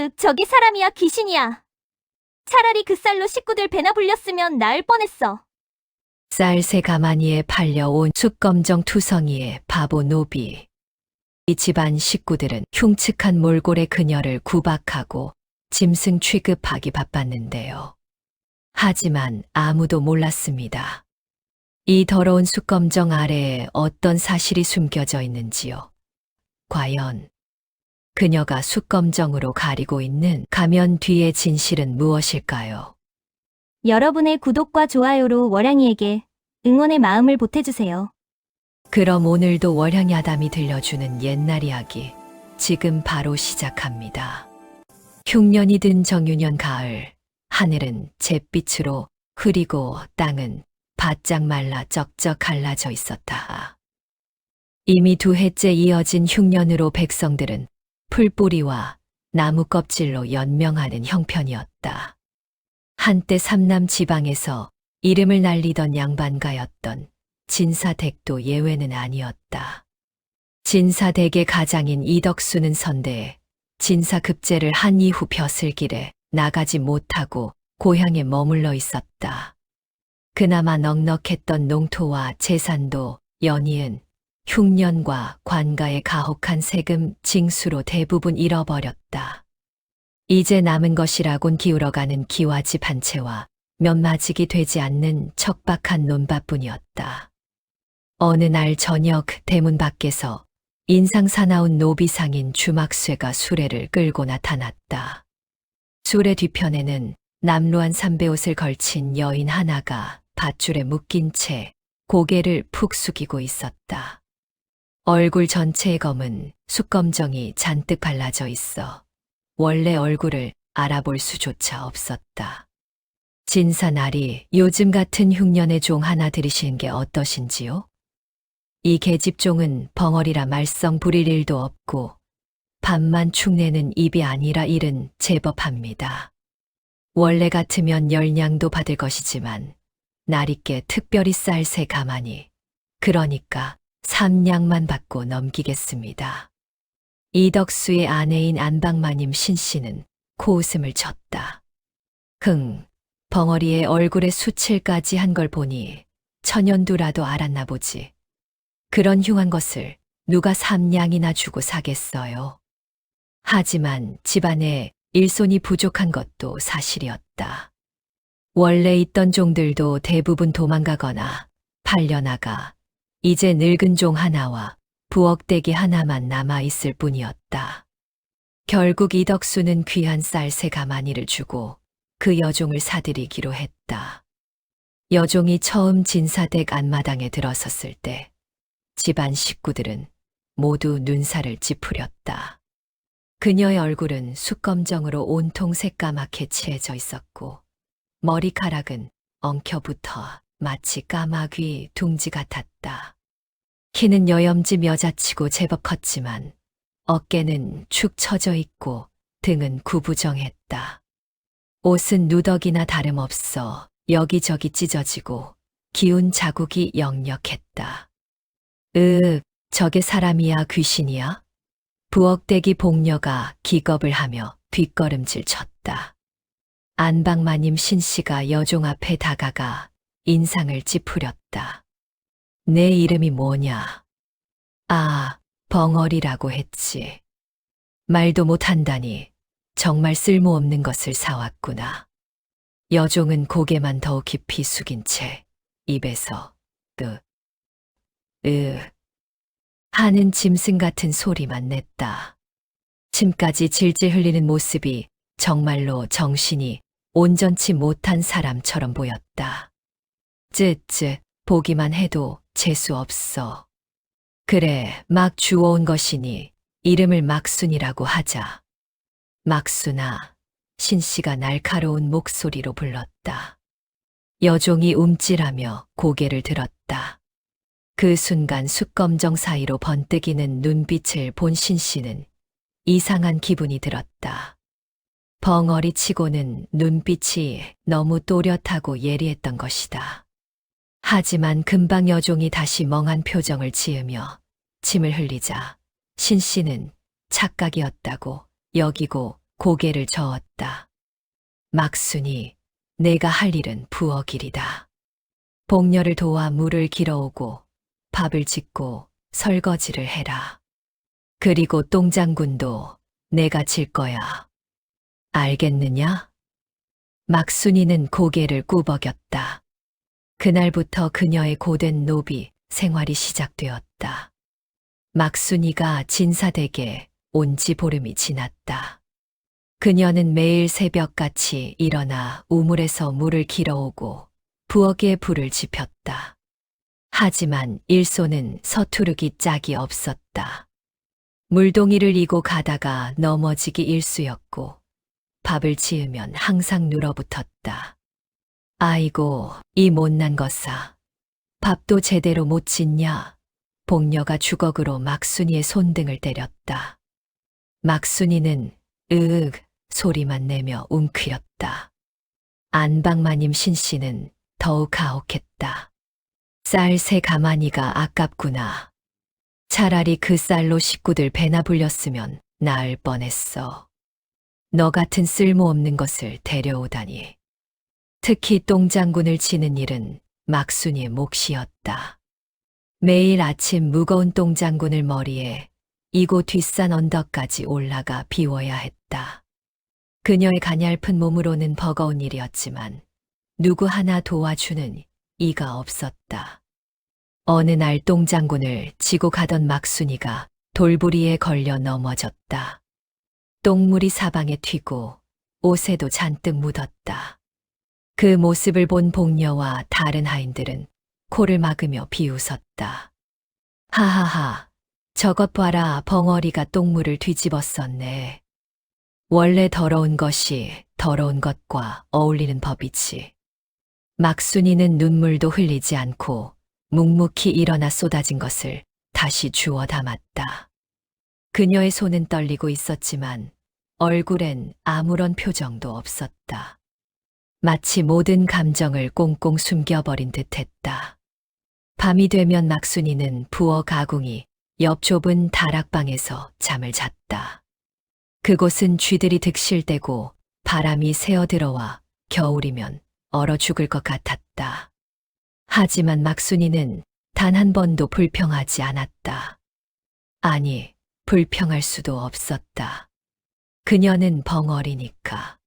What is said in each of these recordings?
저게 사람이야, 귀신이야. 차라리 그 쌀로 식구들 배나 불렸으면 나을 뻔했어. 쌀새 가마니에 팔려온 숫검정 투성이의 바보 노비. 이 집안 식구들은 흉측한 몰골의 그녀를 구박하고 짐승 취급하기 바빴는데요. 하지만 아무도 몰랐습니다. 이 더러운 숫검정 아래에 어떤 사실이 숨겨져 있는지요. 과연 그녀가 숫검정으로 가리고 있는 가면 뒤의 진실은 무엇일까요? 여러분의 구독과 좋아요로 월양이에게 응원의 마음을 보태주세요. 그럼 오늘도 월향야담이 들려주는 옛날 이야기, 지금 바로 시작합니다. 흉년이 든 정유년 가을, 하늘은 잿빛으로 흐리고 땅은 바짝 말라 쩍쩍 갈라져 있었다. 이미 두 해째 이어진 흉년으로 백성들은 풀뿌리와 나무 껍질로 연명하는 형편이었다. 한때 삼남 지방에서 이름을 날리던 양반가였던 진사댁도 예외는 아니었다. 진사댁의 가장인 이덕수는 선대에 진사급제를 한 이후 벼슬길에 나가지 못하고 고향에 머물러 있었다. 그나마 넉넉했던 농토와 재산도 연이은 흉년과 관가의 가혹한 세금 징수로 대부분 잃어버렸다. 이제 남은 것이라곤 기울어가는 기와집 한 채와 몇 마직이 되지 않는 척박한 논밭뿐이었다. 어느 날 저녁 대문 밖에서 인상 사나운 노비상인 주막쇠가 수레를 끌고 나타났다. 수레 뒤편에는 남루한 삼배옷을 걸친 여인 하나가 밧줄에 묶인 채 고개를 푹 숙이고 있었다. 얼굴 전체의 검은 숫검정이 잔뜩 발라져 있어 원래 얼굴을 알아볼 수조차 없었다. 진사날이 요즘 같은 흉년의 종 하나 들이시는 게 어떠신지요? 이 계집종은 벙어리라 말썽 부릴 일도 없고 밥만 축내는 입이 아니라 일은 제법 합니다. 원래 같으면 열냥도 받을 것이지만 날있게 특별히 쌀새 가마니, 그러니까 3냥만 받고 넘기겠습니다. 이덕수의 아내인 안방마님 신씨는 코웃음을 쳤다. 벙어리의 얼굴에 수칠까지 한 걸 보니 천연두라도 알았나 보지. 그런 흉한 것을 누가 3냥이나 주고 사겠어요. 하지만 집안에 일손이 부족한 것도 사실이었다. 원래 있던 종들도 대부분 도망가거나 팔려나가 이제 늙은 종 하나와 부엌대기 하나만 남아있을 뿐이었다. 결국 이덕수는 귀한 쌀새 가마니를 주고 그 여종을 사들이기로 했다. 여종이 처음 진사댁 안마당에 들어섰을 때 집안 식구들은 모두 눈살을 찌푸렸다. 그녀의 얼굴은 숫검정으로 온통 새까맣게 칠해져 있었고 머리카락은 엉켜붙어 마치 까마귀 둥지 같았다. 키는 여염집 여자치고 제법 컸지만 어깨는 축 처져 있고 등은 구부정했다. 옷은 누더기나 다름없어 여기저기 찢어지고 기운 자국이 역력했다. 저게 사람이야, 귀신이야? 부엌대기 복녀가 기겁을 하며 뒷걸음질 쳤다. 안방마님 신씨가 여종 앞에 다가가 인상을 찌푸렸다. 내 이름이 뭐냐? 아, 벙어리라고 했지. 말도 못한다니 정말 쓸모없는 것을 사왔구나. 여종은 고개만 더욱 깊이 숙인 채 입에서 하는 짐승 같은 소리만 냈다. 침까지 질질 흘리는 모습이 정말로 정신이 온전치 못한 사람처럼 보였다. 보기만 해도 재수 없어. 그래, 막 주워온 것이니 이름을 막순이라고 하자. 막순아, 신씨가 날카로운 목소리로 불렀다. 여종이 움찔하며 고개를 들었다. 그 순간 숫검정 사이로 번뜩이는 눈빛을 본 신씨는 이상한 기분이 들었다. 벙어리 치고는 눈빛이 너무 또렷하고 예리했던 것이다. 하지만 금방 여종이 다시 멍한 표정을 지으며 침을 흘리자 신씨는 착각이었다고 여기고 고개를 저었다. 막순이, 내가 할 일은 부엌일이다. 복녀를 도와 물을 길어오고 밥을 짓고 설거지를 해라. 그리고 똥장군도 내가 질 거야. 알겠느냐? 막순이는 고개를 꾸벅였다. 그날부터 그녀의 고된 노비 생활이 시작되었다. 막순이가 진사댁에 온 지 보름이 지났다. 그녀는 매일 새벽같이 일어나 우물에서 물을 길어오고 부엌에 불을 지폈다. 하지만 일손은 서투르기 짝이 없었다. 물동이를 이고 가다가 넘어지기 일쑤였고 밥을 지으면 항상 눌어붙었다. 아이고, 이 못난 것아. 밥도 제대로 못 짓냐? 복녀가 주걱으로 막순이의 손등을 때렸다. 막순이는 으윽 소리만 내며 웅크렸다. 안방마님 신씨는 더욱 가혹했다. 쌀 세 가마니가 아깝구나. 차라리 그 쌀로 식구들 배나 불렸으면 나을 뻔했어. 너 같은 쓸모없는 것을 데려오다니. 특히 똥장군을 치는 일은 막순이의 몫이었다. 매일 아침 무거운 똥장군을 머리에 이고 뒷산 언덕까지 올라가 비워야 했다. 그녀의 가냘픈 몸으로는 버거운 일이었지만 누구 하나 도와주는 이가 없었다. 어느 날 똥장군을 지고 가던 막순이가 돌부리에 걸려 넘어졌다. 똥물이 사방에 튀고 옷에도 잔뜩 묻었다. 그 모습을 본 복녀와 다른 하인들은 코를 막으며 비웃었다. 하하하, 저것 봐라, 벙어리가 똥물을 뒤집었었네. 원래 더러운 것이 더러운 것과 어울리는 법이지. 막순이는 눈물도 흘리지 않고 묵묵히 일어나 쏟아진 것을 다시 주워 담았다. 그녀의 손은 떨리고 있었지만 얼굴엔 아무런 표정도 없었다. 마치 모든 감정을 꽁꽁 숨겨버린 듯했다. 밤이 되면 막순이는 부엌 아궁이 옆 좁은 다락방에서 잠을 잤다. 그곳은 쥐들이 득실대고 바람이 새어들어와 겨울이면 얼어 죽을 것 같았다. 하지만 막순이는 단 한 번도 불평하지 않았다. 아니, 불평할 수도 없었다. 그녀는 벙어리니까.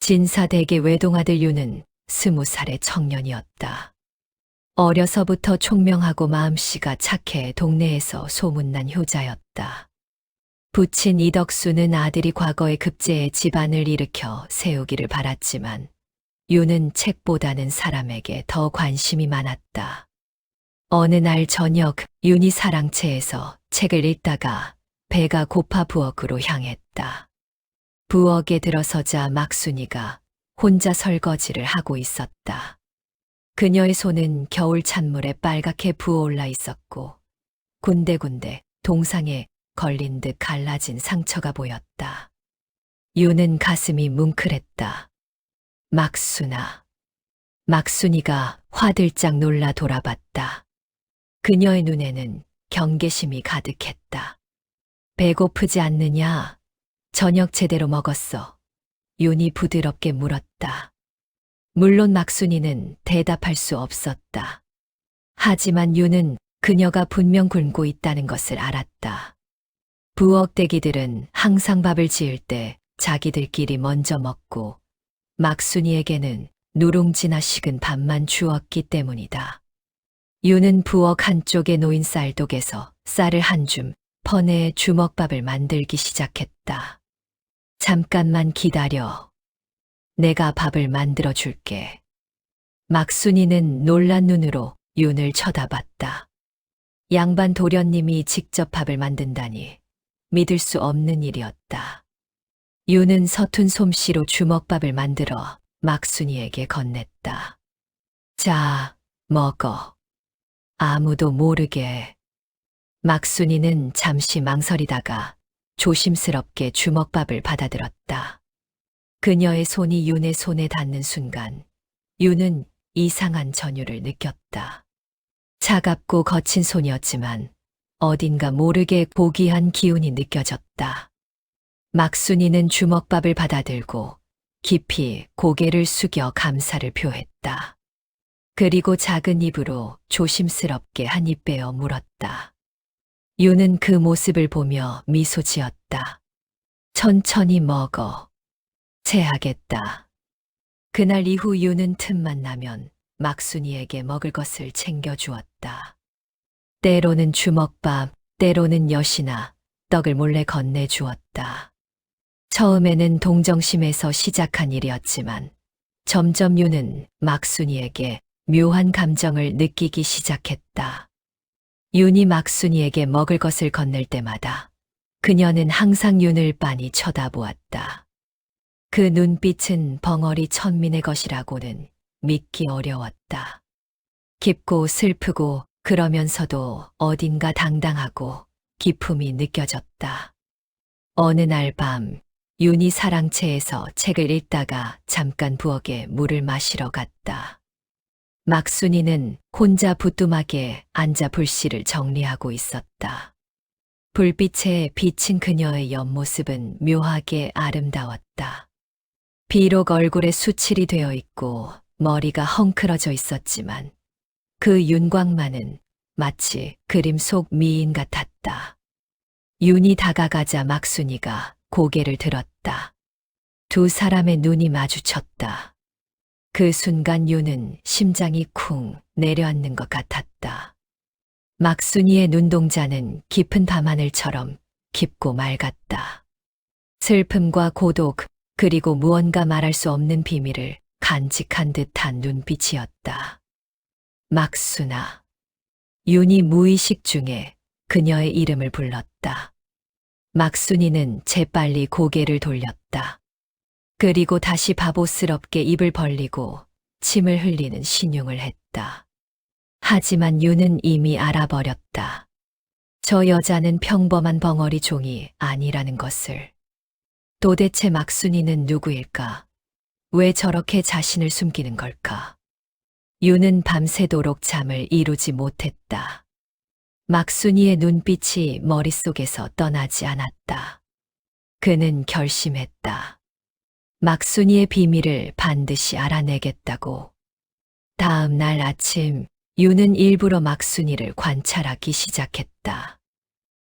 진사댁의 외동아들 유는 20살의 청년이었다. 어려서부터 총명하고 마음씨가 착해 동네에서 소문난 효자였다. 부친 이덕수는 아들이 과거에 급제해 집안을 일으켜 세우기를 바랐지만 유는 책보다는 사람에게 더 관심이 많았다. 어느 날 저녁 윤이 사랑채에서 책을 읽다가 배가 고파 부엌으로 향했다. 부엌에 들어서자 막순이가 혼자 설거지를 하고 있었다. 그녀의 손은 겨울 찬물에 빨갛게 부어올라 있었고 군데군데 동상에 걸린 듯 갈라진 상처가 보였다. 유는 가슴이 뭉클했다. 막순아. 막순이가 화들짝 놀라 돌아봤다. 그녀의 눈에는 경계심이 가득했다. 배고프지 않느냐? 저녁 제대로 먹었어. 윤이 부드럽게 물었다. 물론 막순이는 대답할 수 없었다. 하지만 윤은 그녀가 분명 굶고 있다는 것을 알았다. 부엌 대기들은 항상 밥을 지을 때 자기들끼리 먼저 먹고 막순이에게는 누룽지나 식은 밥만 주었기 때문이다. 윤은 부엌 한쪽에 놓인 쌀독에서 쌀을 한 줌 퍼내 주먹밥을 만들기 시작했다. 잠깐만 기다려. 내가 밥을 만들어 줄게. 막순이는 놀란 눈으로 윤을 쳐다봤다. 양반 도련님이 직접 밥을 만든다니 믿을 수 없는 일이었다. 윤은 서툰 솜씨로 주먹밥을 만들어 막순이에게 건넸다. 자, 먹어. 아무도 모르게. 막순이는 잠시 망설이다가 조심스럽게 주먹밥을 받아들었다. 그녀의 손이 윤의 손에 닿는 순간 윤은 이상한 전율을 느꼈다. 차갑고 거친 손이었지만 어딘가 모르게 고귀한 기운이 느껴졌다. 막순이는 주먹밥을 받아들고 깊이 고개를 숙여 감사를 표했다. 그리고 작은 입으로 조심스럽게 한 입 빼어 물었다. 윤은 그 모습을 보며 미소 지었다. 천천히 먹어. 체하겠다. 그날 이후 윤은 틈만 나면 막순이에게 먹을 것을 챙겨주었다. 때로는 주먹밥, 때로는 엿이나 떡을 몰래 건네주었다. 처음에는 동정심에서 시작한 일이었지만 점점 윤은 막순이에게 묘한 감정을 느끼기 시작했다. 윤이 막순이에게 먹을 것을 건넬 때마다 그녀는 항상 윤을 빤히 쳐다보았다. 그 눈빛은 벙어리 천민의 것이라고는 믿기 어려웠다. 깊고 슬프고 그러면서도 어딘가 당당하고 기품이 느껴졌다. 어느 날 밤, 윤이 사랑채에서 책을 읽다가 잠깐 부엌에 물을 마시러 갔다. 막순이는 혼자 부뚜막에 앉아 불씨를 정리하고 있었다. 불빛에 비친 그녀의 옆모습은 묘하게 아름다웠다. 비록 얼굴에 수칠이 되어 있고 머리가 헝클어져 있었지만 그 윤광만은 마치 그림 속 미인 같았다. 윤이 다가가자 막순이가 고개를 들었다. 두 사람의 눈이 마주쳤다. 그 순간 윤은 심장이 쿵 내려앉는 것 같았다. 막순이의 눈동자는 깊은 밤하늘처럼 깊고 맑았다. 슬픔과 고독, 그리고 무언가 말할 수 없는 비밀을 간직한 듯한 눈빛이었다. 막순아. 윤이 무의식 중에 그녀의 이름을 불렀다. 막순이는 재빨리 고개를 돌렸다. 그리고 다시 바보스럽게 입을 벌리고 침을 흘리는 신용을 했다. 하지만 윤은 이미 알아버렸다. 저 여자는 평범한 벙어리 종이 아니라는 것을. 도대체 막순이는 누구일까? 왜 저렇게 자신을 숨기는 걸까? 윤은 밤새도록 잠을 이루지 못했다. 막순이의 눈빛이 머릿속에서 떠나지 않았다. 그는 결심했다. 막순이의 비밀을 반드시 알아내겠다고. 다음 날 아침, 윤은 일부러 막순이를 관찰하기 시작했다.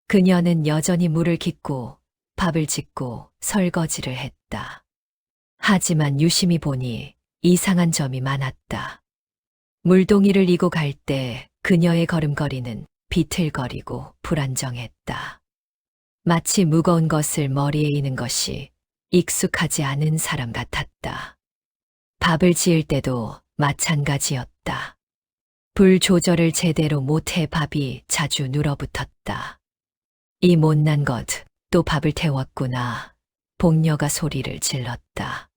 그녀는 여전히 물을 깃고 밥을 짓고 설거지를 했다. 하지만 유심히 보니 이상한 점이 많았다. 물동이를 이고 갈 때 그녀의 걸음걸이는 비틀거리고 불안정했다. 마치 무거운 것을 머리에 이는 것이 익숙하지 않은 사람 같았다. 밥을 지을 때도 마찬가지였다. 불 조절을 제대로 못해 밥이 자주 눌어붙었다. 이 못난 것, 또 밥을 태웠구나. 복녀가 소리를 질렀다.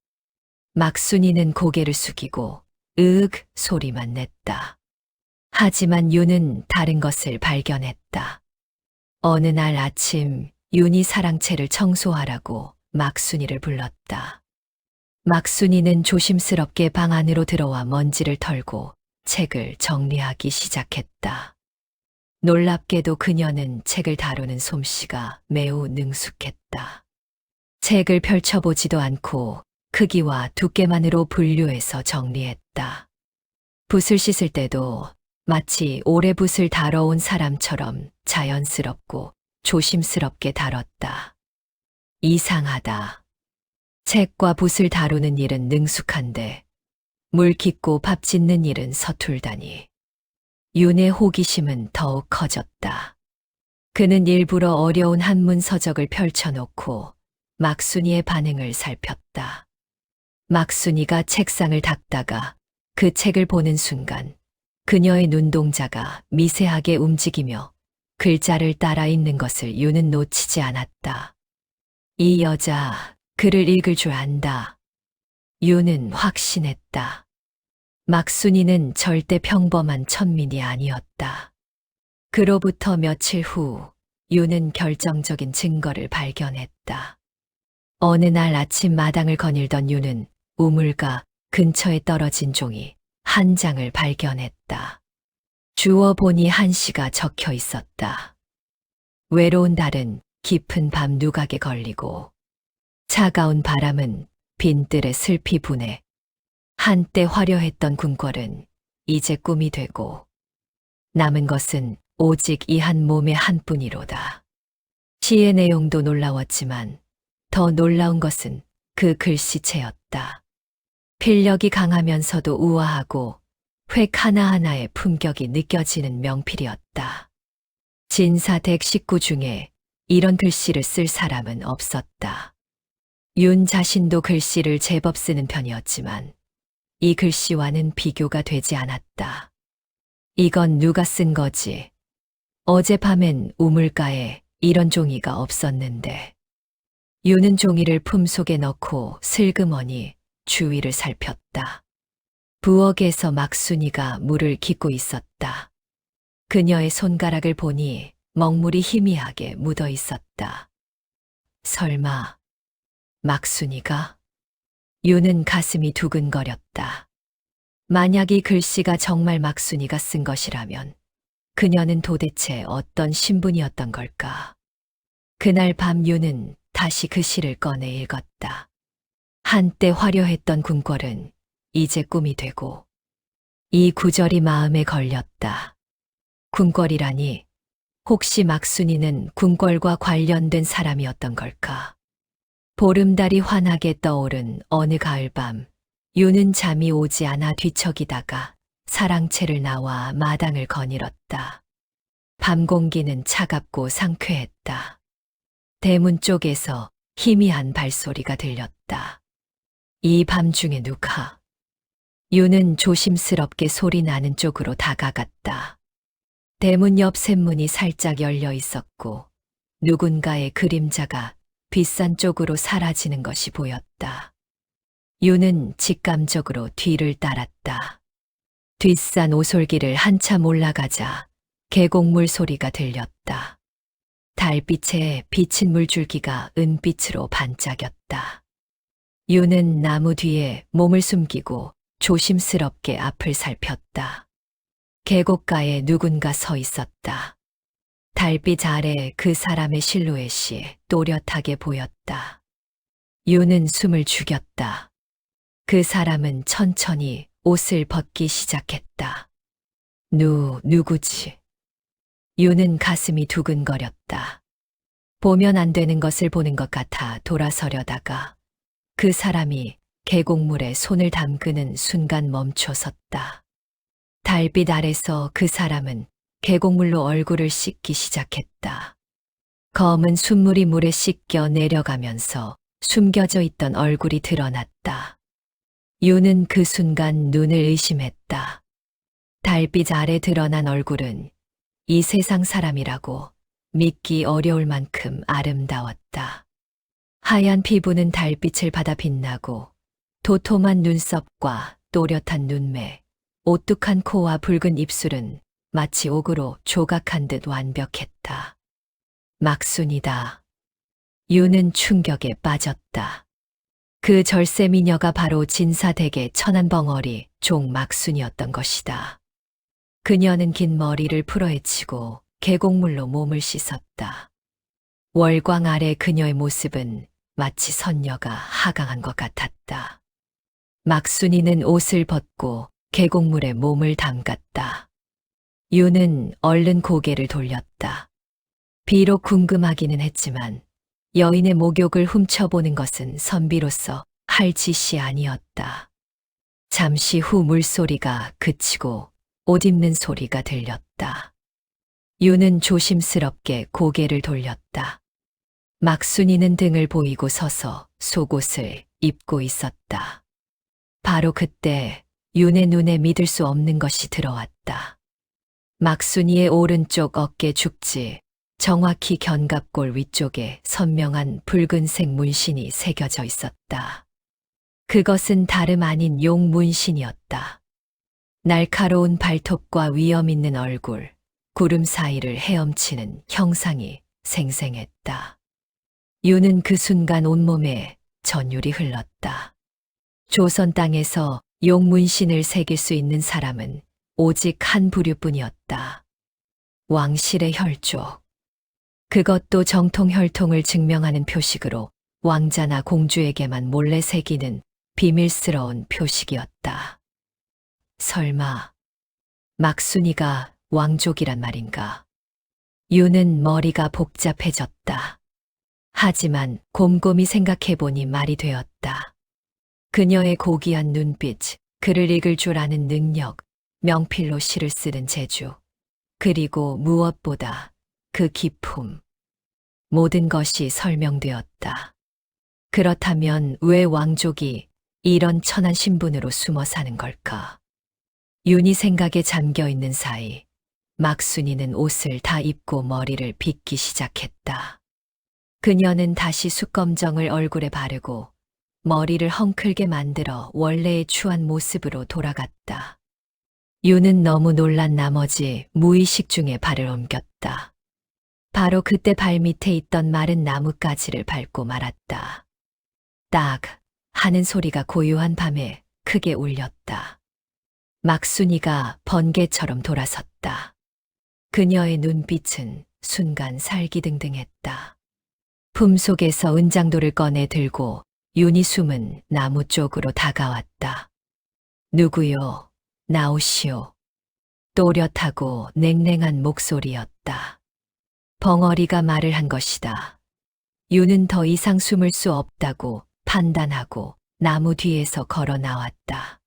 막순이는 고개를 숙이고 으윽 소리만 냈다. 하지만 윤은 다른 것을 발견했다. 어느 날 아침 윤이 사랑채를 청소하라고 막순이를 불렀다. 막순이는 조심스럽게 방 안으로 들어와 먼지를 털고 책을 정리하기 시작했다. 놀랍게도 그녀는 책을 다루는 솜씨가 매우 능숙했다. 책을 펼쳐보지도 않고 크기와 두께만으로 분류해서 정리했다. 붓을 씻을 때도 마치 오래 붓을 다뤄온 사람처럼 자연스럽고 조심스럽게 다뤘다. 이상하다. 책과 붓을 다루는 일은 능숙한데 물 깃고 밥 짓는 일은 서툴다니. 윤의 호기심은 더욱 커졌다. 그는 일부러 어려운 한문 서적을 펼쳐놓고 막순이의 반응을 살폈다. 막순이가 책상을 닦다가 그 책을 보는 순간 그녀의 눈동자가 미세하게 움직이며 글자를 따라 읽는 것을 윤은 놓치지 않았다. 이 여자 글을 읽을 줄 안다. 윤은 확신했다. 막순이는 절대 평범한 천민이 아니었다. 그로부터 며칠 후 윤은 결정적인 증거를 발견했다. 어느 날 아침 마당을 거닐던 윤은 우물가 근처에 떨어진 종이 한 장을 발견했다. 주워 보니 한시가 적혀 있었다. 외로운 달은 깊은 밤 누각에 걸리고 차가운 바람은 빈뜰에 슬피 부네. 한때 화려했던 궁궐은 이제 꿈이 되고 남은 것은 오직 이 한 몸의 한뿐이로다. 시의 내용도 놀라웠지만 더 놀라운 것은 그 글씨체였다. 필력이 강하면서도 우아하고 획 하나하나의 품격이 느껴지는 명필이었다. 진사댁 식구 중에 이런 글씨를 쓸 사람은 없었다. 윤 자신도 글씨를 제법 쓰는 편이었지만 이 글씨와는 비교가 되지 않았다. 이건 누가 쓴 거지? 어젯밤엔 우물가에 이런 종이가 없었는데. 윤은 종이를 품속에 넣고 슬그머니 주위를 살폈다. 부엌에서 막순이가 물을 깃고 있었다. 그녀의 손가락을 보니 먹물이 희미하게 묻어 있었다. 설마 막순이가? 윤은 가슴이 두근거렸다. 만약 이 글씨가 정말 막순이가 쓴 것이라면 그녀는 도대체 어떤 신분이었던 걸까? 그날 밤 윤은 다시 그 시를 꺼내 읽었다. 한때 화려했던 궁궐은 이제 꿈이 되고 이 구절이 마음에 걸렸다. 궁궐이라니 혹시 막순이는 궁궐과 관련된 사람이었던 걸까? 보름달이 환하게 떠오른 어느 가을밤 윤은 잠이 오지 않아 뒤척이다가 사랑채를 나와 마당을 거닐었다. 밤 공기는 차갑고 상쾌했다. 대문 쪽에서 희미한 발소리가 들렸다. 이 밤중에 누가? 윤은 조심스럽게 소리 나는 쪽으로 다가갔다. 대문 옆 샘문이 살짝 열려 있었고 누군가의 그림자가 뒷산 쪽으로 사라지는 것이 보였다. 윤은 직감적으로 뒤를 따랐다. 뒷산 오솔길을 한참 올라가자 계곡물 소리가 들렸다. 달빛에 비친 물줄기가 은빛으로 반짝였다. 윤은 나무 뒤에 몸을 숨기고 조심스럽게 앞을 살폈다. 계곡가에 누군가 서 있었다. 달빛 아래 그 사람의 실루엣이 또렷하게 보였다. 윤은 숨을 죽였다. 그 사람은 천천히 옷을 벗기 시작했다. 누구지? 윤은 가슴이 두근거렸다. 보면 안 되는 것을 보는 것 같아 돌아서려다가 그 사람이 계곡물에 손을 담그는 순간 멈춰 섰다. 달빛 아래서 그 사람은 계곡물로 얼굴을 씻기 시작했다. 검은 순물이 물에 씻겨 내려가면서 숨겨져 있던 얼굴이 드러났다. 윤은 그 순간 눈을 의심했다. 달빛 아래 드러난 얼굴은 이 세상 사람이라고 믿기 어려울 만큼 아름다웠다. 하얀 피부는 달빛을 받아 빛나고 도톰한 눈썹과 또렷한 눈매, 오뚝한 코와 붉은 입술은 마치 옥으로 조각한 듯 완벽했다. 막순이다. 윤은 충격에 빠졌다. 그 절세 미녀가 바로 진사댁의 천안벙어리 종 막순이었던 것이다. 그녀는 긴 머리를 풀어헤치고 계곡물로 몸을 씻었다. 월광 아래 그녀의 모습은 마치 선녀가 하강한 것 같았다. 막순이는 옷을 벗고 계곡물에 몸을 담갔다. 윤은 얼른 고개를 돌렸다. 비록 궁금하기는 했지만 여인의 목욕을 훔쳐보는 것은 선비로서 할 짓이 아니었다. 잠시 후 물소리가 그치고 옷 입는 소리가 들렸다. 윤은 조심스럽게 고개를 돌렸다. 막순이는 등을 보이고 서서 속옷을 입고 있었다. 바로 그때 윤의 눈에 믿을 수 없는 것이 들어왔다. 막순이의 오른쪽 어깨 죽지, 정확히 견갑골 위쪽에 선명한 붉은색 문신이 새겨져 있었다. 그것은 다름 아닌 용 문신이었다. 날카로운 발톱과 위험 있는 얼굴, 구름 사이를 헤엄치는 형상이 생생했다. 윤은 그 순간 온몸에 전율이 흘렀다. 조선 땅에서 용 문신을 새길 수 있는 사람은 오직 한 부류뿐이었다. 왕실의 혈족. 그것도 정통 혈통을 증명하는 표식으로 왕자나 공주에게만 몰래 새기는 비밀스러운 표식이었다. 설마 막순이가 왕족이란 말인가? 유는 머리가 복잡해졌다. 하지만 곰곰이 생각해보니 말이 되었다. 그녀의 고귀한 눈빛, 글을 읽을 줄 아는 능력, 명필로 시를 쓰는 재주, 그리고 무엇보다 그 기품. 모든 것이 설명되었다. 그렇다면 왜 왕족이 이런 천한 신분으로 숨어 사는 걸까? 윤이 생각에 잠겨 있는 사이 막순이는 옷을 다 입고 머리를 빗기 시작했다. 그녀는 다시 숯검정을 얼굴에 바르고 머리를 헝클게 만들어 원래의 추한 모습으로 돌아갔다. 윤은 너무 놀란 나머지 무의식 중에 발을 옮겼다. 바로 그때 발밑에 있던 마른 나뭇가지를 밟고 말았다. 딱 하는 소리가 고요한 밤에 크게 울렸다. 막순이가 번개처럼 돌아섰다. 그녀의 눈빛은 순간 살기등등했다. 품속에서 은장도를 꺼내 들고 윤이 숨은 나무 쪽으로 다가왔다. 누구요? 나오시오. 또렷하고 냉랭한 목소리였다. 벙어리가 말을 한 것이다. 윤은 더 이상 숨을 수 없다고 판단하고 나무 뒤에서 걸어 나왔다.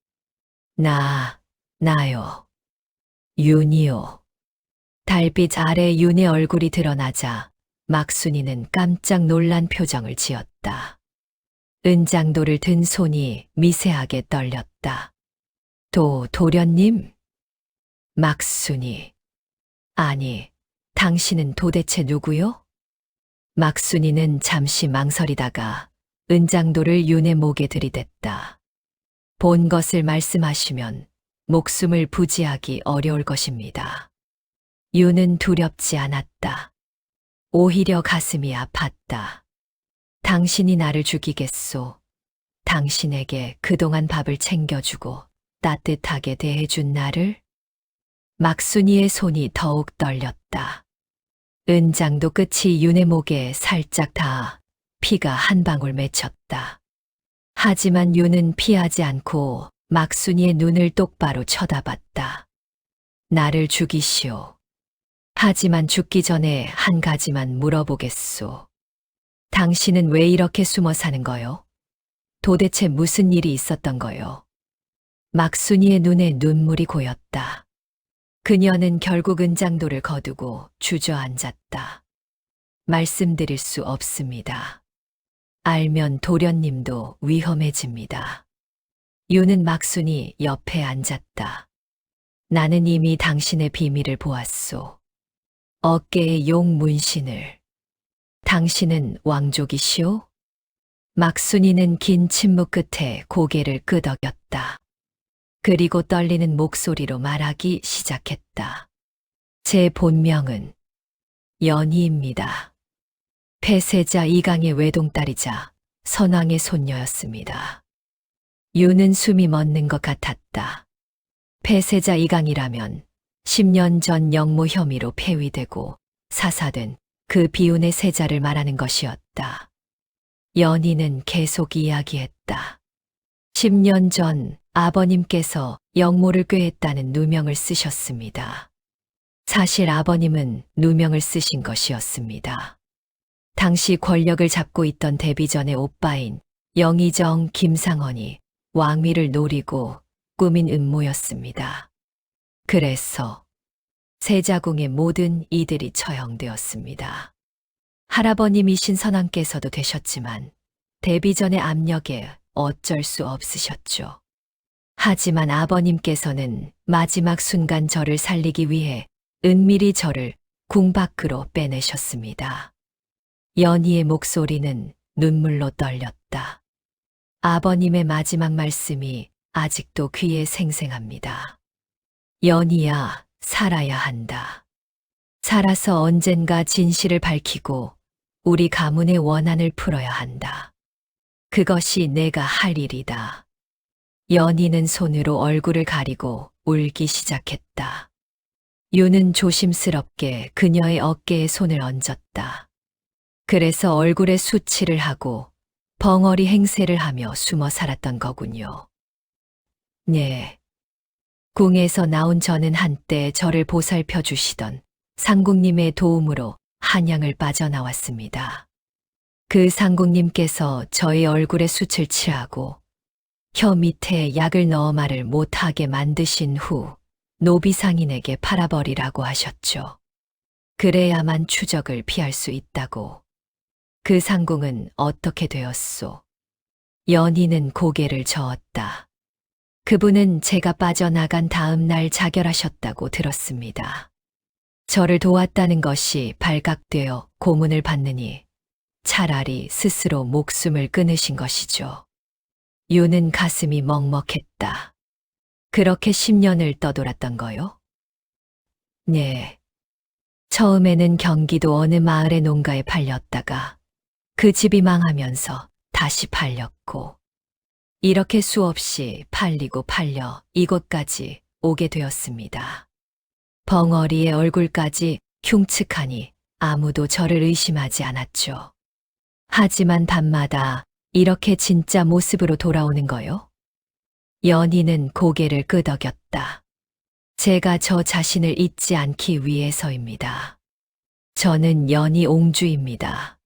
나요. 윤이요. 달빛 아래 윤의 얼굴이 드러나자 막순이는 깜짝 놀란 표정을 지었다. 은장도를 든 손이 미세하게 떨렸다. 도련님? 막순이. 아니, 당신은 도대체 누구요? 막순이는 잠시 망설이다가 은장도를 윤의 목에 들이댔다. 본 것을 말씀하시면 목숨을 부지하기 어려울 것입니다. 윤은 두렵지 않았다. 오히려 가슴이 아팠다. 당신이 나를 죽이겠소. 당신에게 그동안 밥을 챙겨주고 따뜻하게 대해준 나를? 막순이의 손이 더욱 떨렸다. 은장도 끝이 윤의 목에 살짝 닿아 피가 한 방울 맺혔다. 하지만 윤은 피하지 않고 막순이의 눈을 똑바로 쳐다봤다. 나를 죽이시오. 하지만 죽기 전에 한 가지만 물어보겠소. 당신은 왜 이렇게 숨어 사는 거요? 도대체 무슨 일이 있었던 거요? 막순이의 눈에 눈물이 고였다. 그녀는 결국 은장도를 거두고 주저앉았다. 말씀드릴 수 없습니다. 알면 도련님도 위험해집니다. 윤은 막순이 옆에 앉았다. 나는 이미 당신의 비밀을 보았소. 어깨에 용 문신을. 당신은 왕족이시오? 막순이는 긴 침묵 끝에 고개를 끄덕였다. 그리고 떨리는 목소리로 말하기 시작했다. 제 본명은 연희입니다. 폐세자 이강의 외동딸이자 선왕의 손녀였습니다. 윤은 숨이 멎는 것 같았다. 폐세자 이강이라면 10년 전 영모 혐의로 폐위되고 사사된 그 비운의 세자를 말하는 것이었다. 연희는 계속 이야기했다. 10년 전 아버님께서 영모를 꾀했다는 누명을 쓰셨습니다. 사실 아버님은 누명을 쓰신 것이었습니다. 당시 권력을 잡고 있던 데비전의 오빠인 영의정 김상헌이 왕위를 노리고 꾸민 음모였습니다. 그래서 세자궁의 모든 이들이 처형되었습니다. 할아버님이신 선왕께서도 되셨지만 데비전의 압력에 어쩔 수 없으셨죠. 하지만 아버님께서는 마지막 순간 저를 살리기 위해 은밀히 저를 궁 밖으로 빼내셨습니다. 연희의 목소리는 눈물로 떨렸다. 아버님의 마지막 말씀이 아직도 귀에 생생합니다. 연희야, 살아야 한다. 살아서 언젠가 진실을 밝히고 우리 가문의 원한을 풀어야 한다. 그것이 내가 할 일이다. 연희는 손으로 얼굴을 가리고 울기 시작했다. 윤은 조심스럽게 그녀의 어깨에 손을 얹었다. 그래서 얼굴에 수치를 하고 벙어리 행세를 하며 숨어 살았던 거군요. 네. 궁에서 나온 저는 한때 저를 보살펴 주시던 상국님의 도움으로 한양을 빠져나왔습니다. 그 상국님께서 저의 얼굴에 숯을 칠하고 혀 밑에 약을 넣어 말을 못하게 만드신 후 노비상인에게 팔아버리라고 하셨죠. 그래야만 추적을 피할 수 있다고. 그 상궁은 어떻게 되었소? 연희는 고개를 저었다. 그분은 제가 빠져나간 다음 날 자결하셨다고 들었습니다. 저를 도왔다는 것이 발각되어 고문을 받느니 차라리 스스로 목숨을 끊으신 것이죠. 유는 가슴이 먹먹했다. 그렇게 10년을 떠돌았던 거요? 네. 처음에는 경기도 어느 마을의 농가에 팔렸다가 그 집이 망하면서 다시 팔렸고 이렇게 수없이 팔리고 팔려 이곳까지 오게 되었습니다. 벙어리의 얼굴까지 흉측하니 아무도 저를 의심하지 않았죠. 하지만 밤마다 이렇게 진짜 모습으로 돌아오는 거요? 연희는 고개를 끄덕였다. 제가 저 자신을 잊지 않기 위해서입니다. 저는 연희 옹주입니다.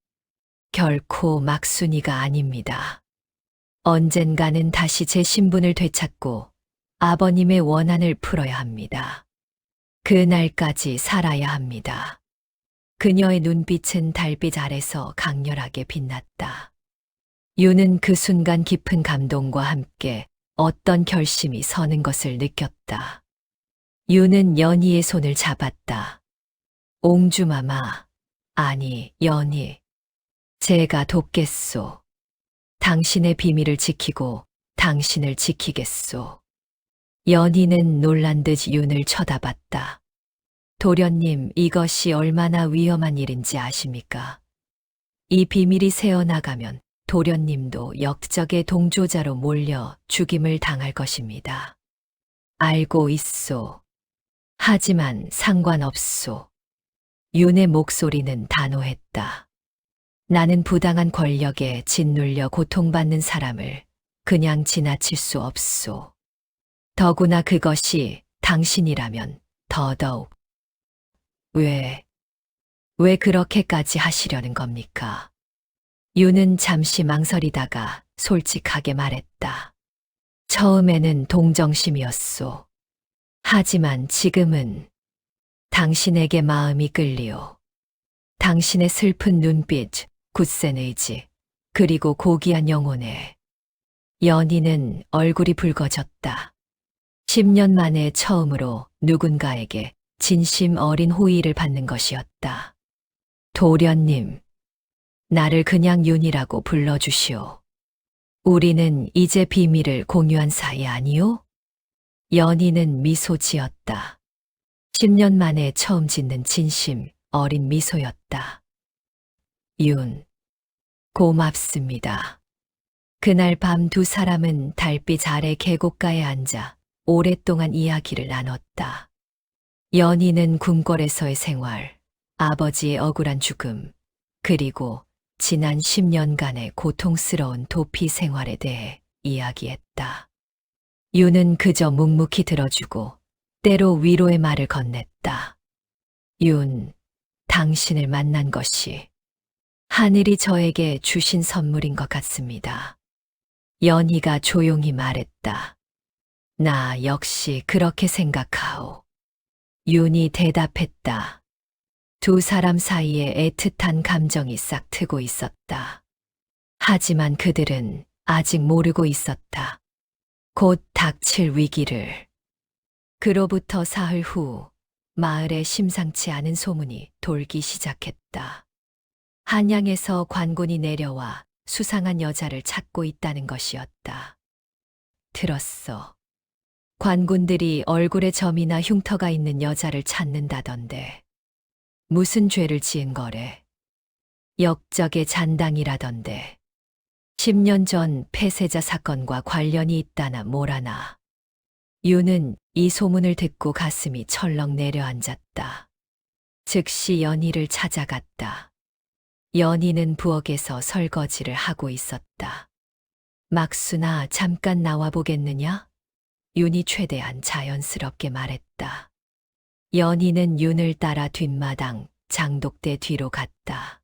결코 막순이가 아닙니다. 언젠가는 다시 제 신분을 되찾고 아버님의 원한을 풀어야 합니다. 그날까지 살아야 합니다. 그녀의 눈빛은 달빛 아래서 강렬하게 빛났다. 유는 그 순간 깊은 감동과 함께 어떤 결심이 서는 것을 느꼈다. 유는 연희의 손을 잡았다. 옹주마마, 아니 연희, 제가 돕겠소. 당신의 비밀을 지키고 당신을 지키겠소. 연희는 놀란 듯 윤을 쳐다봤다. 도련님, 이것이 얼마나 위험한 일인지 아십니까? 이 비밀이 새어나가면 도련님도 역적의 동조자로 몰려 죽임을 당할 것입니다. 알고 있소. 하지만 상관없소. 윤의 목소리는 단호했다. 나는 부당한 권력에 짓눌려 고통받는 사람을 그냥 지나칠 수 없소. 더구나 그것이 당신이라면 더더욱. 왜 그렇게까지 하시려는 겁니까? 윤은 잠시 망설이다가 솔직하게 말했다. 처음에는 동정심이었소. 하지만 지금은 당신에게 마음이 끌리오. 당신의 슬픈 눈빛, 굳센 의지, 그리고 고귀한 영혼에. 연희는 얼굴이 붉어졌다. 10년 만에 처음으로 누군가에게 진심 어린 호의를 받는 것이었다. 도련님, 나를 그냥 윤이라고 불러주시오. 우리는 이제 비밀을 공유한 사이 아니오? 연희는 미소 지었다. 10년 만에 처음 짓는 진심 어린 미소였다. 윤, 고맙습니다. 그날 밤 두 사람은 달빛 아래 계곡가에 앉아 오랫동안 이야기를 나눴다. 연희는 궁궐에서의 생활, 아버지의 억울한 죽음, 그리고 지난 10년간의 고통스러운 도피 생활에 대해 이야기했다. 윤은 그저 묵묵히 들어주고 때로 위로의 말을 건넸다. 윤, 당신을 만난 것이 하늘이 저에게 주신 선물인 것 같습니다. 연희가 조용히 말했다. 나 역시 그렇게 생각하오. 윤이 대답했다. 두 사람 사이에 애틋한 감정이 싹 트고 있었다. 하지만 그들은 아직 모르고 있었다. 곧 닥칠 위기를. 그로부터 사흘 후 마을에 심상치 않은 소문이 돌기 시작했다. 한양에서 관군이 내려와 수상한 여자를 찾고 있다는 것이었다. 들었어. 관군들이 얼굴에 점이나 흉터가 있는 여자를 찾는다던데. 무슨 죄를 지은 거래? 역적의 잔당이라던데. 10년 전 폐세자 사건과 관련이 있다나 뭐라나. 유는 이 소문을 듣고 가슴이 철렁 내려앉았다. 즉시 연희를 찾아갔다. 연희는 부엌에서 설거지를 하고 있었다. 막순아, 잠깐 나와 보겠느냐? 윤이 최대한 자연스럽게 말했다. 연희는 윤을 따라 뒷마당 장독대 뒤로 갔다.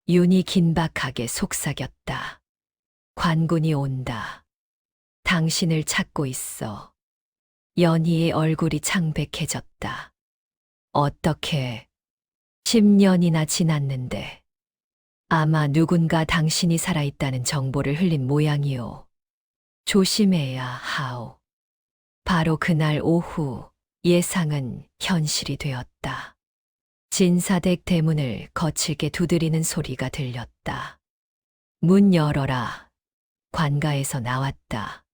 윤이 긴박하게 속삭였다. 관군이 온다. 당신을 찾고 있어. 연희의 얼굴이 창백해졌다. 어떻게? 10년이나 지났는데 아마 누군가 당신이 살아있다는 정보를 흘린 모양이오. 조심해야 하오. 바로 그날 오후 예상은 현실이 되었다. 진사댁 대문을 거칠게 두드리는 소리가 들렸다. 문 열어라. 관가에서 나왔다.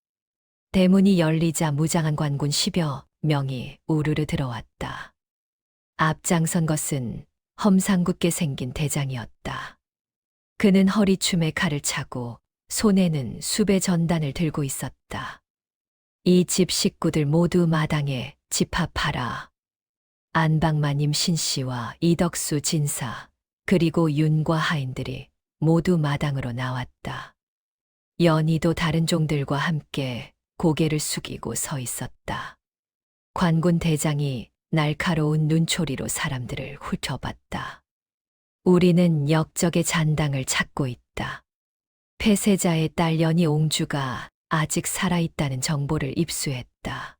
대문이 열리자 무장한 관군 10여 명이 우르르 들어왔다. 앞장선 것은 험상궂게 생긴 대장이었다. 그는 허리춤에 칼을 차고 손에는 수배 전단을 들고 있었다. 이 집 식구들 모두 마당에 집합하라. 안방마님 신씨와 이덕수 진사, 그리고 윤과 하인들이 모두 마당으로 나왔다. 연희도 다른 종들과 함께 고개를 숙이고 서 있었다. 관군 대장이 날카로운 눈초리로 사람들을 훑어봤다. 우리는 역적의 잔당을 찾고 있다. 폐세자의 딸 연희 옹주가 아직 살아있다는 정보를 입수했다.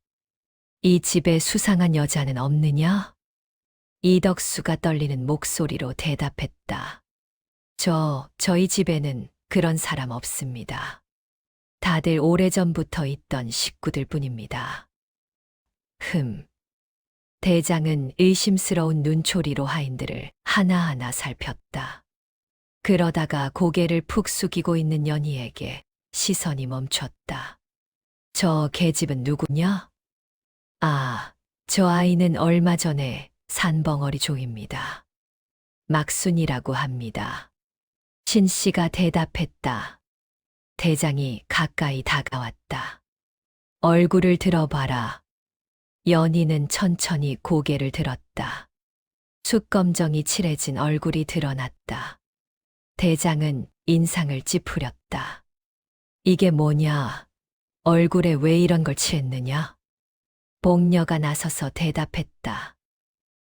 이 집에 수상한 여자는 없느냐? 이덕수가 떨리는 목소리로 대답했다. 저희 집에는 그런 사람 없습니다. 다들 오래전부터 있던 식구들 뿐입니다. 대장은 의심스러운 눈초리로 하인들을 하나하나 살폈다. 그러다가 고개를 푹 숙이고 있는 연희에게 시선이 멈췄다. 저 계집은 누구냐? 아, 저 아이는 얼마 전에 산벙어리 종입니다. 막순이라고 합니다. 신씨가 대답했다. 대장이 가까이 다가왔다. 얼굴을 들어봐라. 연희는 천천히 고개를 들었다. 숯검정이 칠해진 얼굴이 드러났다. 대장은 인상을 찌푸렸다. 이게 뭐냐? 얼굴에 왜 이런 걸 칠했느냐? 복녀가 나서서 대답했다.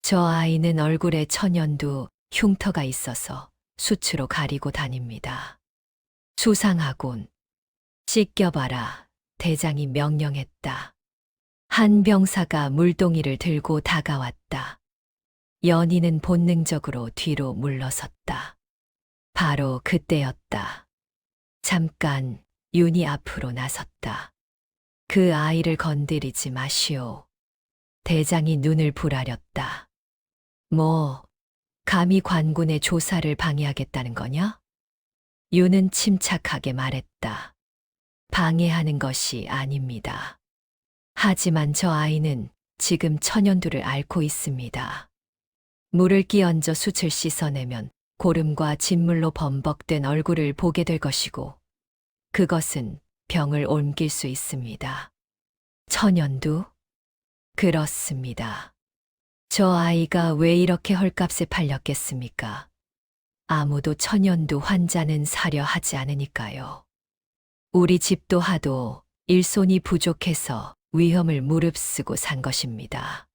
저 아이는 얼굴에 천연두 흉터가 있어서 수치로 가리고 다닙니다. 수상하군. 씻겨봐라. 대장이 명령했다. 한 병사가 물동이를 들고 다가왔다. 연희는 본능적으로 뒤로 물러섰다. 바로 그때였다. 잠깐 윤이 앞으로 나섰다. 그 아이를 건드리지 마시오. 대장이 눈을 부라렸다. 감히 관군의 조사를 방해하겠다는 거냐? 윤은 침착하게 말했다. 방해하는 것이 아닙니다. 하지만 저 아이는 지금 천연두를 앓고 있습니다. 물을 끼얹어 숯을 씻어내면 고름과 진물로 범벅된 얼굴을 보게 될 것이고, 그것은 병을 옮길 수 있습니다. 천연두? 그렇습니다. 저 아이가 왜 이렇게 헐값에 팔렸겠습니까? 아무도 천연두 환자는 사려 하지 않으니까요. 우리 집도 하도 일손이 부족해서 위험을 무릅쓰고 산 것입니다.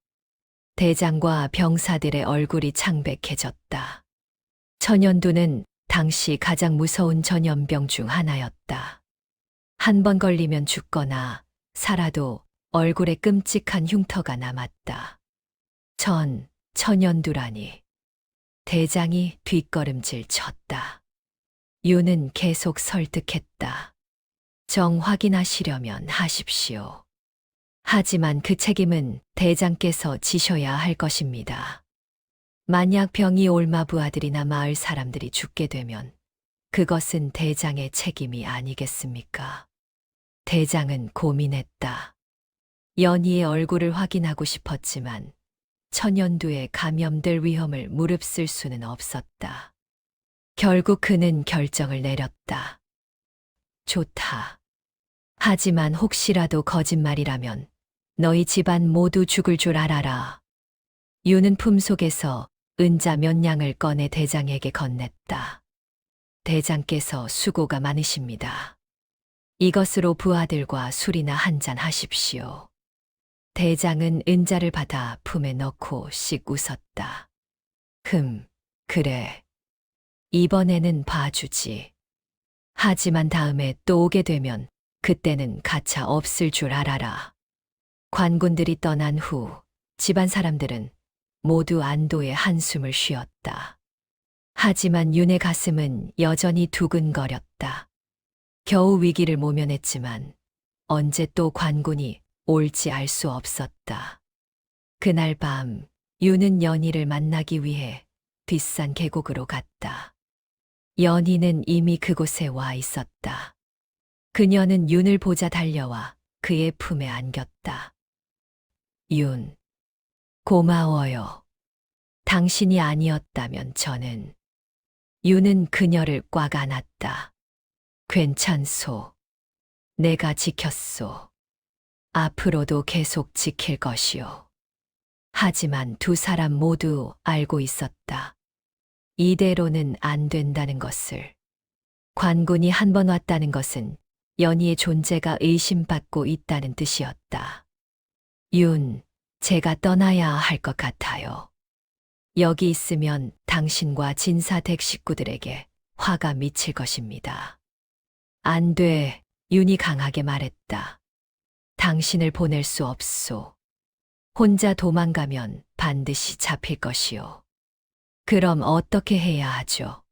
대장과 병사들의 얼굴이 창백해졌다. 천연두는 당시 가장 무서운 전염병 중 하나였다. 한 번 걸리면 죽거나 살아도 얼굴에 끔찍한 흉터가 남았다. 천연두라니. 대장이 뒷걸음질 쳤다. 윤은 계속 설득했다. 정 확인하시려면 하십시오. 하지만 그 책임은 대장께서 지셔야 할 것입니다. 만약 병이 옮아 부하들이나 마을 사람들이 죽게 되면 그것은 대장의 책임이 아니겠습니까? 대장은 고민했다. 연희의 얼굴을 확인하고 싶었지만 천연두에 감염될 위험을 무릅쓸 수는 없었다. 결국 그는 결정을 내렸다. 좋다. 하지만 혹시라도 거짓말이라면 너희 집안 모두 죽을 줄 알아라. 윤은 품속에서 은자 몇 냥을 꺼내 대장에게 건넸다. 대장께서 수고가 많으십니다. 이것으로 부하들과 술이나 한잔 하십시오. 대장은 은자를 받아 품에 넣고 씩 웃었다. 그래. 이번에는 봐주지. 하지만 다음에 또 오게 되면 그때는 가차 없을 줄 알아라. 관군들이 떠난 후 집안 사람들은 모두 안도의 한숨을 쉬었다. 하지만 윤의 가슴은 여전히 두근거렸다. 겨우 위기를 모면했지만 언제 또 관군이 올지 알 수 없었다. 그날 밤 윤은 연희를 만나기 위해 뒷산 계곡으로 갔다. 연희는 이미 그곳에 와 있었다. 그녀는 윤을 보자 달려와 그의 품에 안겼다. 윤, 고마워요. 당신이 아니었다면 저는. 윤은 그녀를 꽉 안았다. 괜찮소. 내가 지켰소. 앞으로도 계속 지킬 것이오. 하지만 두 사람 모두 알고 있었다. 이대로는 안 된다는 것을. 관군이 한 번 왔다는 것은 연희의 존재가 의심받고 있다는 뜻이었다. 윤, 제가 떠나야 할 것 같아요. 여기 있으면 당신과 진사댁 식구들에게 화가 미칠 것입니다. 안 돼, 윤이 강하게 말했다. 당신을 보낼 수 없소. 혼자 도망가면 반드시 잡힐 것이오. 그럼 어떻게 해야 하죠?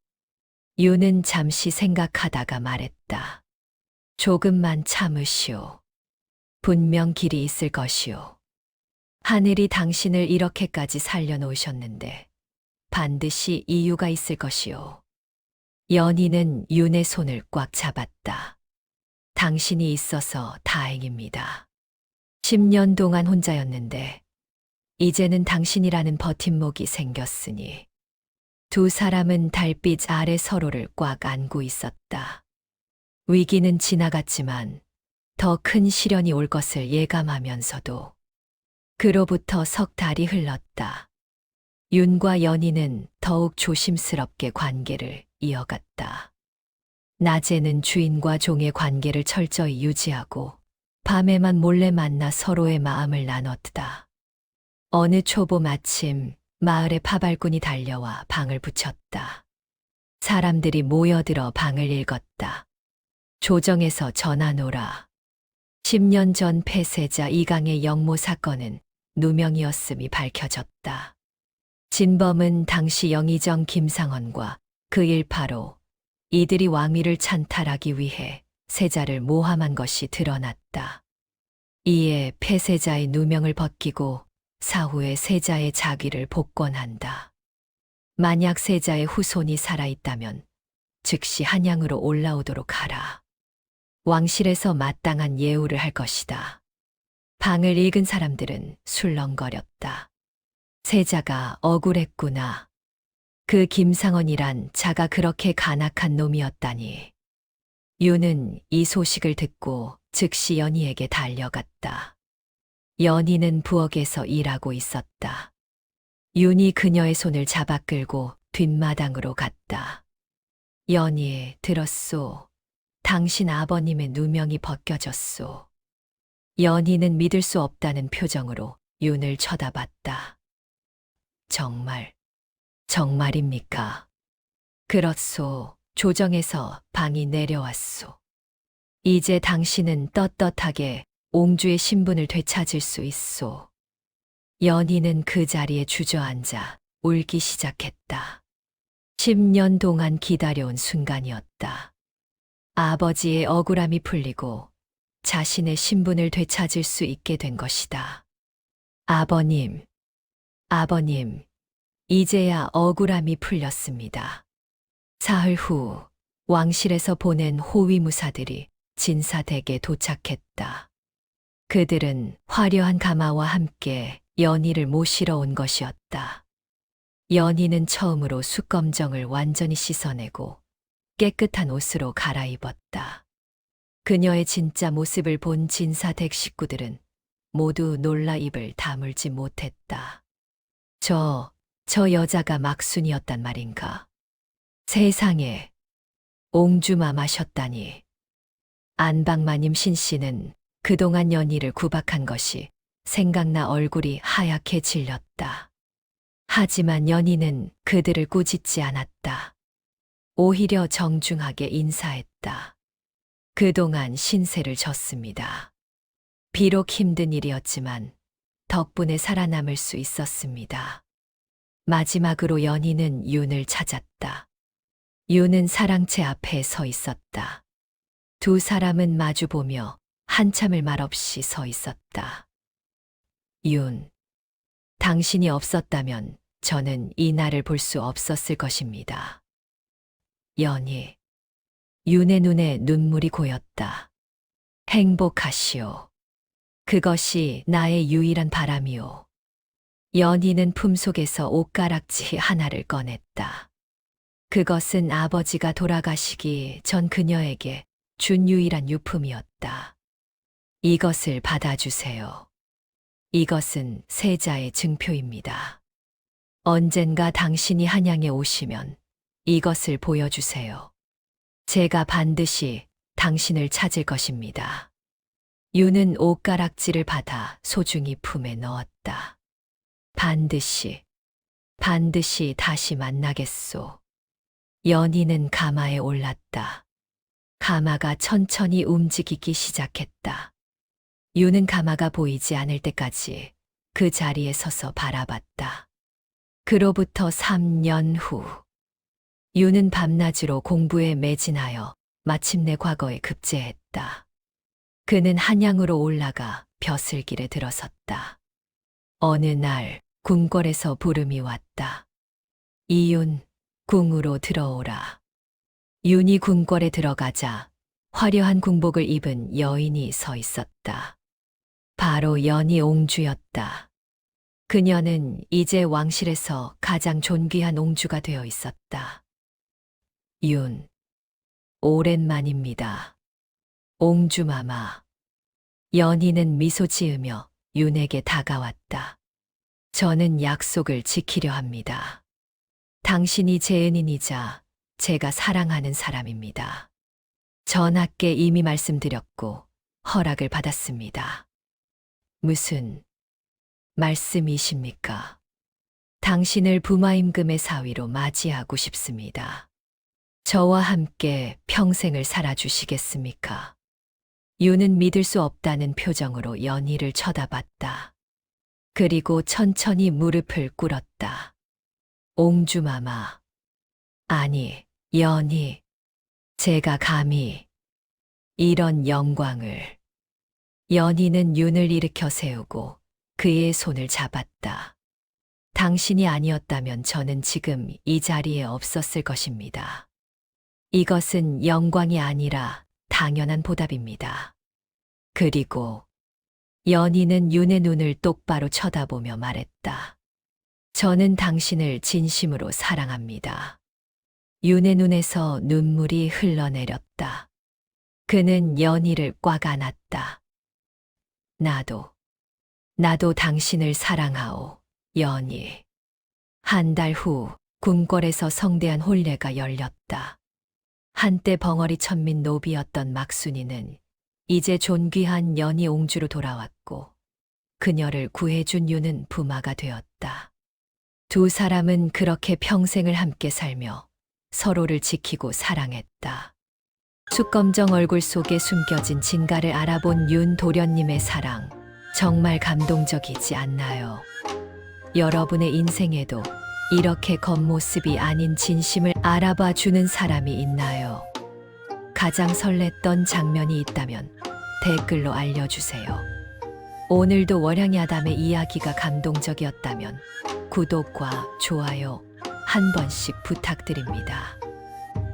윤은 잠시 생각하다가 말했다. 조금만 참으시오. 분명 길이 있을 것이오. 하늘이 당신을 이렇게까지 살려놓으셨는데 반드시 이유가 있을 것이오. 연희는 윤의 손을 꽉 잡았다. 당신이 있어서 다행입니다. 10년 동안 혼자였는데 이제는 당신이라는 버팀목이 생겼으니. 두 사람은 달빛 아래 서로를 꽉 안고 있었다. 위기는 지나갔지만 더 큰 시련이 올 것을 예감하면서도 그로부터 석 달이 흘렀다. 윤과 연희는 더욱 조심스럽게 관계를 이어갔다. 낮에는 주인과 종의 관계를 철저히 유지하고 밤에만 몰래 만나 서로의 마음을 나눴다. 어느 초봄 아침 마을에 파발꾼이 달려와 방을 붙였다. 사람들이 모여들어 방을 읽었다. 조정에서 전하노라. 10년 전 폐쇄자 이강의 영모 사건은 누명이었음이 밝혀졌다. 진범은 당시 영의정 김상헌과 그 일파로 이들이 왕위를 찬탈하기 위해 세자를 모함한 것이 드러났다. 이에 폐쇄자의 누명을 벗기고 사후에 세자의 자귀를 복권한다. 만약 세자의 후손이 살아있다면 즉시 한양으로 올라오도록 하라. 왕실에서 마땅한 예우를 할 것이다. 방을 읽은 사람들은 술렁거렸다. 세자가 억울했구나. 그 김상헌이란 자가 그렇게 간악한 놈이었다니. 윤은 이 소식을 듣고 즉시 연희에게 달려갔다. 연희는 부엌에서 일하고 있었다. 윤이 그녀의 손을 잡아 끌고 뒷마당으로 갔다. 연희, 들었소. 당신 아버님의 누명이 벗겨졌소. 연희는 믿을 수 없다는 표정으로 윤을 쳐다봤다. 정말입니까? 그렇소. 조정에서 방이 내려왔소. 이제 당신은 떳떳하게 옹주의 신분을 되찾을 수 있소. 연희는 그 자리에 주저앉아 울기 시작했다. 10년 동안 기다려온 순간이었다. 아버지의 억울함이 풀리고 자신의 신분을 되찾을 수 있게 된 것이다. 아버님, 이제야 억울함이 풀렸습니다. 사흘 후 왕실에서 보낸 호위무사들이 진사댁에 도착했다. 그들은 화려한 가마와 함께 연희를 모시러 온 것이었다. 연희는 처음으로 숯검정을 완전히 씻어내고 깨끗한 옷으로 갈아입었다. 그녀의 진짜 모습을 본 진사댁 식구들은 모두 놀라 입을 다물지 못했다. 저 여자가 막순이었단 말인가? 세상에, 옹주마마셨다니. 안방마님 신씨는 그동안 연희를 구박한 것이 생각나 얼굴이 하얗게 질렸다. 하지만 연희는 그들을 꾸짖지 않았다. 오히려 정중하게 인사했다. 그동안 신세를 졌습니다. 비록 힘든 일이었지만 덕분에 살아남을 수 있었습니다. 마지막으로 연희는 윤을 찾았다. 윤은 사랑채 앞에 서 있었다. 두 사람은 마주보며 한참을 말없이 서 있었다. 윤, 당신이 없었다면 저는 이 날을 볼 수 없었을 것입니다. 연희, 윤의 눈에 눈물이 고였다. 행복하시오. 그것이 나의 유일한 바람이오. 연희는 품속에서 옷가락지 하나를 꺼냈다. 그것은 아버지가 돌아가시기 전 그녀에게 준 유일한 유품이었다. 이것을 받아주세요. 이것은 세자의 증표입니다. 언젠가 당신이 한양에 오시면 이것을 보여주세요. 제가 반드시 당신을 찾을 것입니다. 윤은 옷가락지를 받아 소중히 품에 넣었다. 반드시 다시 만나겠소. 연희는 가마에 올랐다. 가마가 천천히 움직이기 시작했다. 윤은 가마가 보이지 않을 때까지 그 자리에 서서 바라봤다. 그로부터 3년 후, 윤은 밤낮으로 공부에 매진하여 마침내 과거에 급제했다. 그는 한양으로 올라가 벼슬길에 들어섰다. 어느 날 궁궐에서 부름이 왔다. 이윤, 궁으로 들어오라. 윤이 궁궐에 들어가자 화려한 궁복을 입은 여인이 서 있었다. 바로 연희 옹주였다. 그녀는 이제 왕실에서 가장 존귀한 옹주가 되어 있었다. 윤, 오랜만입니다. 옹주마마. 연희는 미소 지으며 윤에게 다가왔다. 저는 약속을 지키려 합니다. 당신이 제 은인이자 제가 사랑하는 사람입니다. 전하께 이미 말씀드렸고 허락을 받았습니다. 무슨 말씀이십니까? 당신을 부마임금의 사위로 맞이하고 싶습니다. 저와 함께 평생을 살아주시겠습니까? 윤은 믿을 수 없다는 표정으로 연희를 쳐다봤다. 그리고 천천히 무릎을 꿇었다. 옹주마마. 아니, 연희. 제가 감히 이런 영광을. 연희는 윤을 일으켜 세우고 그의 손을 잡았다. 당신이 아니었다면 저는 지금 이 자리에 없었을 것입니다. 이것은 영광이 아니라 당연한 보답입니다. 그리고 연희는 윤의 눈을 똑바로 쳐다보며 말했다. 저는 당신을 진심으로 사랑합니다. 윤의 눈에서 눈물이 흘러내렸다. 그는 연희를 꽉 안았다. 나도 당신을 사랑하오, 연희. 한 달 후 궁궐에서 성대한 혼례가 열렸다. 한때 벙어리 천민 노비였던 막순이는 이제 존귀한 연희 옹주로 돌아왔고 그녀를 구해준 윤은 부마가 되었다. 두 사람은 그렇게 평생을 함께 살며 서로를 지키고 사랑했다. 숯검정 얼굴 속에 숨겨진 진가를 알아본 윤 도련님의 사랑, 정말 감동적이지 않나요? 여러분의 인생에도 이렇게 겉모습이 아닌 진심을 알아봐 주는 사람이 있나요? 가장 설렜던 장면이 있다면 댓글로 알려주세요. 오늘도 월향야담의 이야기가 감동적이었다면 구독과 좋아요 한 번씩 부탁드립니다.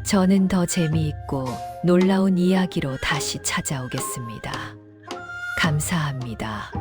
저는 더 재미있고 놀라운 이야기로 다시 찾아오겠습니다. 감사합니다.